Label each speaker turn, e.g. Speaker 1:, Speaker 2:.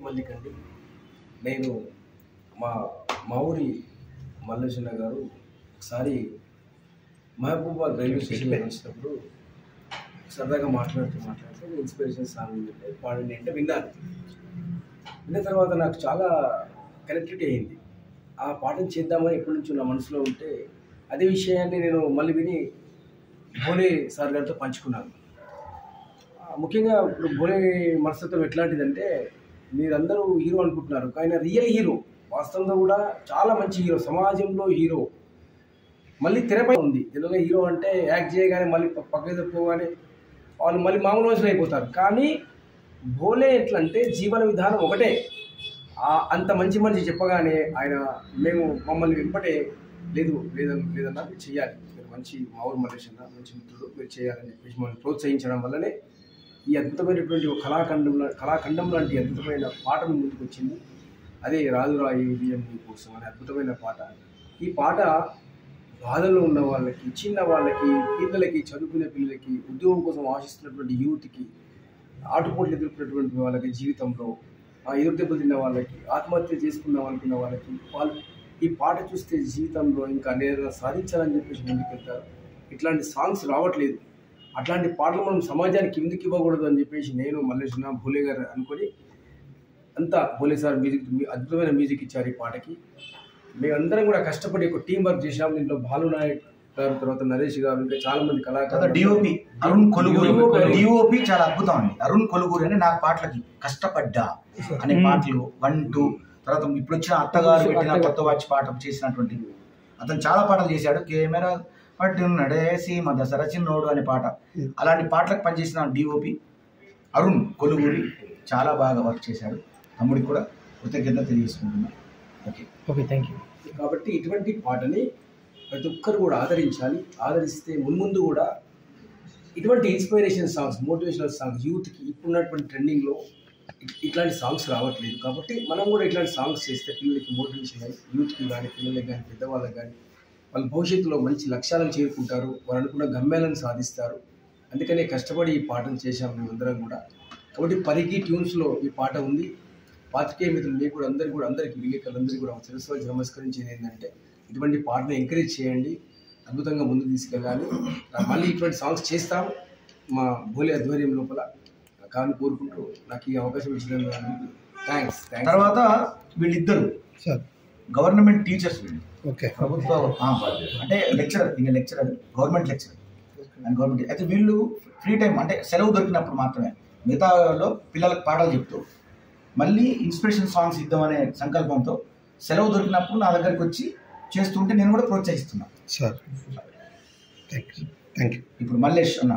Speaker 1: మల్లిక్ అండి. నేను మా ఊరి మల్లేశన్న గారు ఒకసారి మహబూబాబాద్ రైల్వే స్టేషన్లో వచ్చినప్పుడు సరదాగా మాట్లాడుతూ ఇన్స్పిరేషన్ సాంగ్ ఉంటే పాడండి అంటే విన్నాను. విన్న తర్వాత నాకు చాలా కనెక్టివిటీ అయింది. ఆ పాటను చేద్దామని ఎప్పటి నుంచో నా మనసులో ఉంటే అదే విషయాన్ని నేను మళ్ళీ విని భోలే సార్ గారితో పంచుకున్నాను. ముఖ్యంగా ఇప్పుడు భోలే మనస్తత్వం ఎట్లాంటిదంటే, మీరందరూ హీరో అనుకుంటున్నారు, కానీ రియల్ హీరో, వాస్తవంగా కూడా చాలా మంచి హీరో, సమాజంలో హీరో. మళ్ళీ తెరపై ఉంది. జనరల్గా హీరో అంటే యాక్ట్ చేయగానే మళ్ళీ పక్కకి తప్పుకోగానే వాళ్ళు మళ్ళీ మామూలు మనుషులు అయిపోతారు. కానీ భోలే ఎట్లా అంటే జీవన విధానం ఒకటే. అంత మంచి మనిషి చెప్పగానే ఆయన మమ్మల్ని వెంపటే లేదన్నా మీరు చేయాలి, మీరు మంచి మామూలు మల్లేశన్న మంచి మిత్రుడు, మీరు చేయాలని చెప్పేసి మమ్మల్ని ప్రోత్సహించడం వల్లనే ఈ అద్భుతమైనటువంటి కళాఖండం లాంటి అద్భుతమైన పాట ముందుకు వచ్చింది. అదే రాజురాయి బియ్యంని కోసం అనే అద్భుతమైన పాట. ఈ పాట బాధల్లో ఉన్న వాళ్ళకి, చిన్న వాళ్ళకి, పిల్లలకి, చదువుకునే పిల్లలకి, ఉద్యోగం కోసం ఆశిస్తున్నటువంటి యూత్కి, ఆటుపోట్లు ఎదుర్కొన్నటువంటి వాళ్ళకి, జీవితంలో ఎదురు దెబ్బలు తిన్న వాళ్ళకి, ఆత్మహత్య చేసుకుందాం అనుకున్న వాళ్ళకి, వాళ్ళు ఈ పాట చూస్తే జీవితంలో ఇంకా నేను సాధించాలని చెప్పేసి ముందుకెళ్తారు. ఇట్లాంటి సాంగ్స్ రావట్లేదు. అట్లాంటి పాటలు మనం సమాజానికి ఎందుకు ఇవ్వకూడదు అని చెప్పేసి నేను మల్లేశన్న భోలే గారు అనుకొని అంతా భోలే సార్ అద్భుతమైన మ్యూజిక్ ఇచ్చారు ఈ పాటకి. మేమందరం కూడా కష్టపడి ఒక టీం వర్క్ చేసాం. దీంట్లో భానునాయక్ గారు, తర్వాత నరేష్ గారు, ఇంకా చాలా మంది కళాకారులు.
Speaker 2: డిఓపి అరుణ్ కొలుగూరి, డిఓపి చాలా అద్భుతం అండి. అరుణ్ కొలుగూరి అని నా పాటలకి కష్టపడ్డా అనే పాటలు 1, 2, తర్వాత ఇప్పుడు వచ్చిన అత్తగారు పెట్టిన కొత్త వాచ్ పాట చేసినటువంటి అతను చాలా పాటలు చేశాడు. కెమెరా పట్టున్నడేసి మా దసరా చిన్నోడు అనే పాట, అలాంటి పాటలకు పనిచేసిన డిఓపి అరుణ్ కొలుగూరి చాలా బాగా వర్క్ చేశాడు. తమ్ముడికి కూడా కృతజ్ఞత తెలియజేసుకుంటున్నాను.
Speaker 1: Okay, thank you. కాబట్టి ఇటువంటి పాటని ప్రతి ఒక్కరు కూడా ఆదరించాలి. ఆదరిస్తే ముందు కూడా ఇటువంటి ఇన్స్పిరేషన్ సాంగ్స్, మోటివేషనల్ సాంగ్స్ యూత్కి ఇప్పుడున్నటువంటి ట్రెండింగ్లో ఇట్లాంటి సాంగ్స్ రావట్లేదు. కాబట్టి మనం కూడా ఇట్లాంటి సాంగ్స్ చేస్తే పిల్లలకి మోటివేషన్ అయ్యి, యూత్కి కానీ, పిల్లలకి కానీ, పెద్దవాళ్ళకి కానీ, వాళ్ళ భవిష్యత్తులో మంచి లక్ష్యాలను చేరుకుంటారు, వారు అనుకున్న గమ్యాలను సాధిస్తారు. అందుకనే కష్టపడి ఈ పాటను చేశాం మేమందరం కూడా. కాబట్టి పరిగి ట్యూన్స్లో ఈ పాట ఉంది. పాత్రికేయ మిత్రులు మీకు కూడా అందరికీ విలేకరులందరికీ కూడా సరస్వతి నమస్కరించేది ఏంటంటే, ఇటువంటి పాటను ఎంకరేజ్ చేయండి, అద్భుతంగా ముందుకు తీసుకెళ్ళాలి. మళ్ళీ ఇటువంటి సాంగ్స్ చేస్తాం మా భోలే ఆధ్వర్యం లోపల కాని కోరుకుంటూ నాకు ఈ అవకాశం ఇచ్చినందుకు థ్యాంక్స్.
Speaker 2: తర్వాత వీళ్ళిద్దరు గవర్నమెంట్ టీచర్స్, ప్రభుత్వ అంటే lecturer, government lecturer and government. అయితే వీళ్ళు ఫ్రీ టైం అంటే సెలవు దొరికినప్పుడు మాత్రమే మిగతాలో పిల్లలకు పాటలు చెప్తూ మళ్ళీ ఇన్స్పిరేషన్ సాంగ్స్ ఇద్దామనే సంకల్పంతో సెలవు దొరికినప్పుడు నా దగ్గరికి వచ్చి చేస్తుంటే నేను కూడా ప్రోత్సహిస్తున్నాను సార్. Thank you. ఇప్పుడు మల్లేష్ అన్న